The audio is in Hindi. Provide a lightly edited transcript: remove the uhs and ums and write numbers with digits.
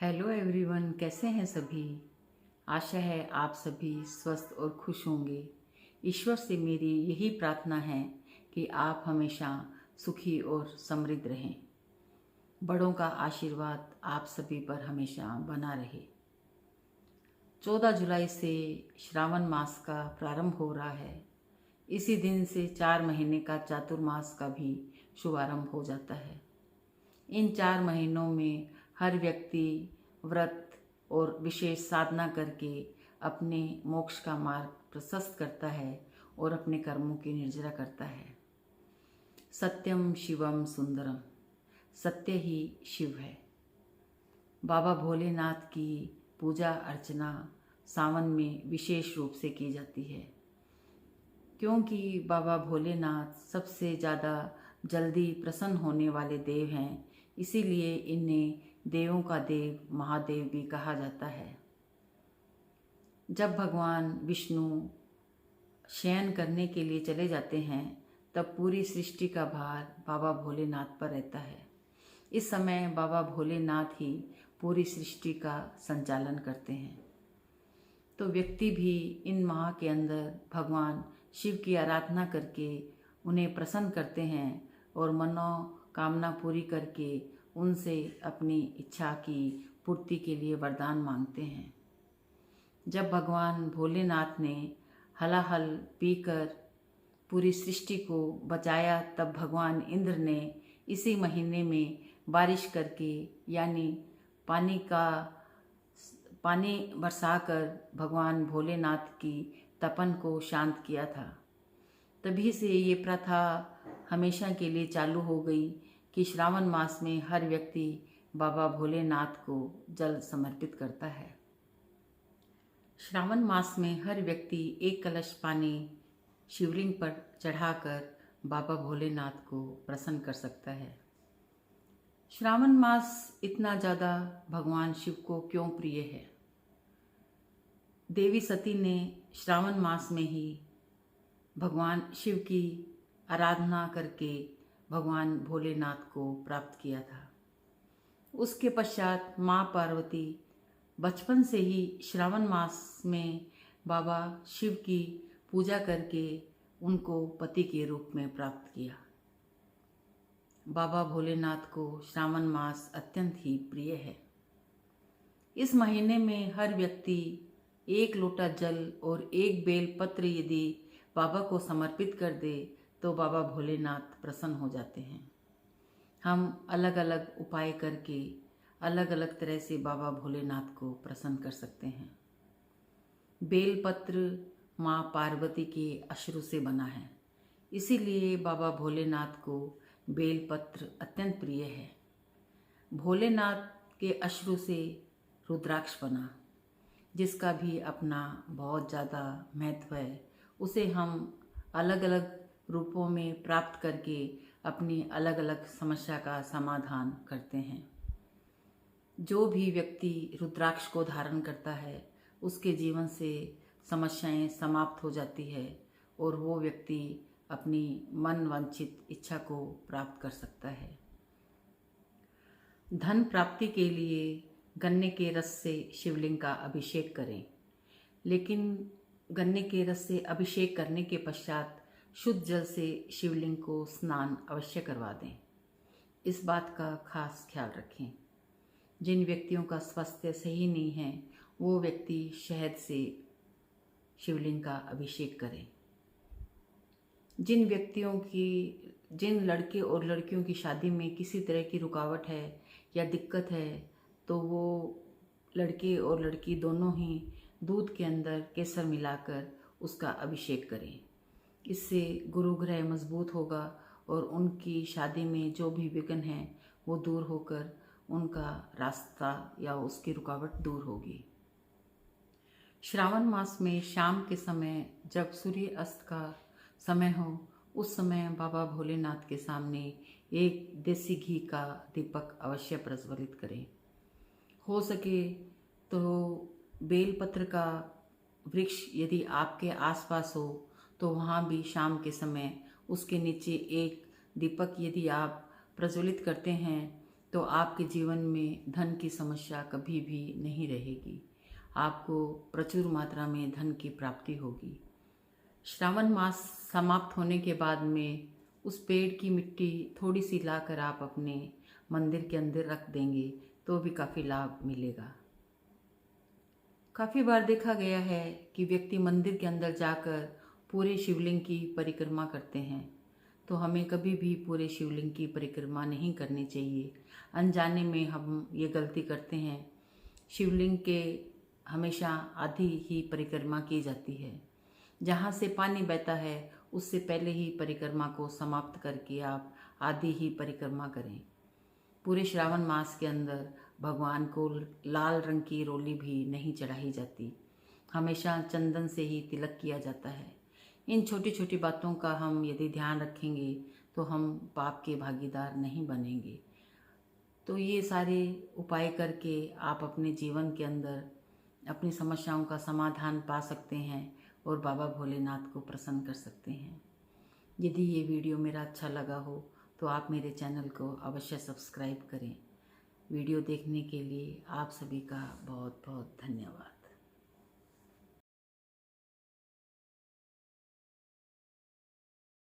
हेलो एवरीवन, कैसे हैं सभी। आशा है आप सभी स्वस्थ और खुश होंगे। ईश्वर से मेरी यही प्रार्थना है कि आप हमेशा सुखी और समृद्ध रहें। बड़ों का आशीर्वाद आप सभी पर हमेशा बना रहे। 14 जुलाई से श्रावण मास का प्रारंभ हो रहा है। इसी दिन से 4 महीने का चातुर्मास का भी शुभारंभ हो जाता है। इन 4 महीनों में हर व्यक्ति व्रत और विशेष साधना करके अपने मोक्ष का मार्ग प्रशस्त करता है और अपने कर्मों की निर्जरा करता है। सत्यम शिवम सुंदरम, सत्य ही शिव है। बाबा भोलेनाथ की पूजा अर्चना सावन में विशेष रूप से की जाती है, क्योंकि बाबा भोलेनाथ सबसे ज़्यादा जल्दी प्रसन्न होने वाले देव हैं। इसीलिए इन्हें देवों का देव, महादेव भी कहा जाता है। जब भगवान विष्णु शयन करने के लिए चले जाते हैं, तब पूरी सृष्टि का भार बाबा भोलेनाथ पर रहता है। इस समय बाबा भोलेनाथ ही पूरी सृष्टि का संचालन करते हैं। तो व्यक्ति भी इन माह के अंदर भगवान शिव की आराधना करके उन्हें प्रसन्न करते हैं और मनोकामना पूरी करके उनसे अपनी इच्छा की पूर्ति के लिए वरदान मांगते हैं। जब भगवान भोलेनाथ ने हलाहल पीकर पूरी सृष्टि को बचाया, तब भगवान इंद्र ने इसी महीने में बारिश करके यानी पानी बरसाकर भगवान भोलेनाथ की तपन को शांत किया था। तभी से ये प्रथा हमेशा के लिए चालू हो गई कि श्रावण मास में हर व्यक्ति बाबा भोलेनाथ को जल समर्पित करता है। श्रावण मास में हर व्यक्ति एक कलश पानी शिवलिंग पर चढ़ाकर बाबा भोलेनाथ को प्रसन्न कर सकता है। श्रावण मास इतना ज़्यादा भगवान शिव को क्यों प्रिय है? देवी सती ने श्रावण मास में ही भगवान शिव की आराधना करके भगवान भोलेनाथ को प्राप्त किया था। उसके पश्चात माँ पार्वती बचपन से ही श्रावण मास में बाबा शिव की पूजा करके उनको पति के रूप में प्राप्त किया। बाबा भोलेनाथ को श्रावण मास अत्यंत ही प्रिय है। इस महीने में हर व्यक्ति 1 लोटा जल और 1 बेल पत्र यदि बाबा को समर्पित कर दे तो बाबा भोलेनाथ प्रसन्न हो जाते हैं। हम अलग अलग उपाय करके अलग अलग तरह से बाबा भोलेनाथ को प्रसन्न कर सकते हैं। बेलपत्र माँ पार्वती के अश्रु से बना है, इसीलिए बाबा भोलेनाथ को बेलपत्र अत्यंत प्रिय है। भोलेनाथ के अश्रु से रुद्राक्ष बना, जिसका भी अपना बहुत ज़्यादा महत्व है। उसे हम अलग अलग रूपों में प्राप्त करके अपनी अलग अलग समस्या का समाधान करते हैं। जो भी व्यक्ति रुद्राक्ष को धारण करता है, उसके जीवन से समस्याएं समाप्त हो जाती है और वो व्यक्ति अपनी मन वांछित इच्छा को प्राप्त कर सकता है। धन प्राप्ति के लिए गन्ने के रस से शिवलिंग का अभिषेक करें, लेकिन गन्ने के रस से अभिषेक करने के पश्चात शुद्ध जल से शिवलिंग को स्नान अवश्य करवा दें। इस बात का खास ख्याल रखें। जिन व्यक्तियों का स्वास्थ्य सही नहीं है, वो व्यक्ति शहद से शिवलिंग का अभिषेक करें। जिन लड़के और लड़कियों की शादी में किसी तरह की रुकावट है या दिक्कत है, तो वो लड़के और लड़की दोनों ही दूध के अंदर केसर मिलाकर उसका अभिषेक करें। इससे गुरु ग्रह मजबूत होगा और उनकी शादी में जो भी विघ्न है वो दूर होकर उनका रास्ता या उसकी रुकावट दूर होगी। श्रावण मास में शाम के समय जब सूर्य अस्त का समय हो, उस समय बाबा भोलेनाथ के सामने एक देसी घी का दीपक अवश्य प्रज्वलित करें। हो सके तो बेलपत्र का वृक्ष यदि आपके आसपास हो तो वहाँ भी शाम के समय उसके नीचे एक दीपक यदि आप प्रज्वलित करते हैं तो आपके जीवन में धन की समस्या कभी भी नहीं रहेगी। आपको प्रचुर मात्रा में धन की प्राप्ति होगी। श्रावण मास समाप्त होने के बाद में उस पेड़ की मिट्टी थोड़ी सी लाकर आप अपने मंदिर के अंदर रख देंगे तो भी काफ़ी लाभ मिलेगा। काफ़ी बार देखा गया है कि व्यक्ति मंदिर के अंदर जाकर पूरे शिवलिंग की परिक्रमा करते हैं, तो हमें कभी भी पूरे शिवलिंग की परिक्रमा नहीं करनी चाहिए। अनजाने में हम ये गलती करते हैं। शिवलिंग के हमेशा आधी ही परिक्रमा की जाती है। जहाँ से पानी बहता है उससे पहले ही परिक्रमा को समाप्त करके आप आधी ही परिक्रमा करें। पूरे श्रावण मास के अंदर भगवान को लाल रंग की रोली भी नहीं चढ़ाई जाती। हमेशा चंदन से ही तिलक किया जाता है। इन छोटी छोटी बातों का हम यदि ध्यान रखेंगे तो हम पाप के भागीदार नहीं बनेंगे। तो ये सारे उपाय करके आप अपने जीवन के अंदर अपनी समस्याओं का समाधान पा सकते हैं और बाबा भोलेनाथ को प्रसन्न कर सकते हैं। यदि ये वीडियो मेरा अच्छा लगा हो तो आप मेरे चैनल को अवश्य सब्सक्राइब करें। वीडियो देखने के लिए आप सभी का बहुत बहुत धन्यवाद।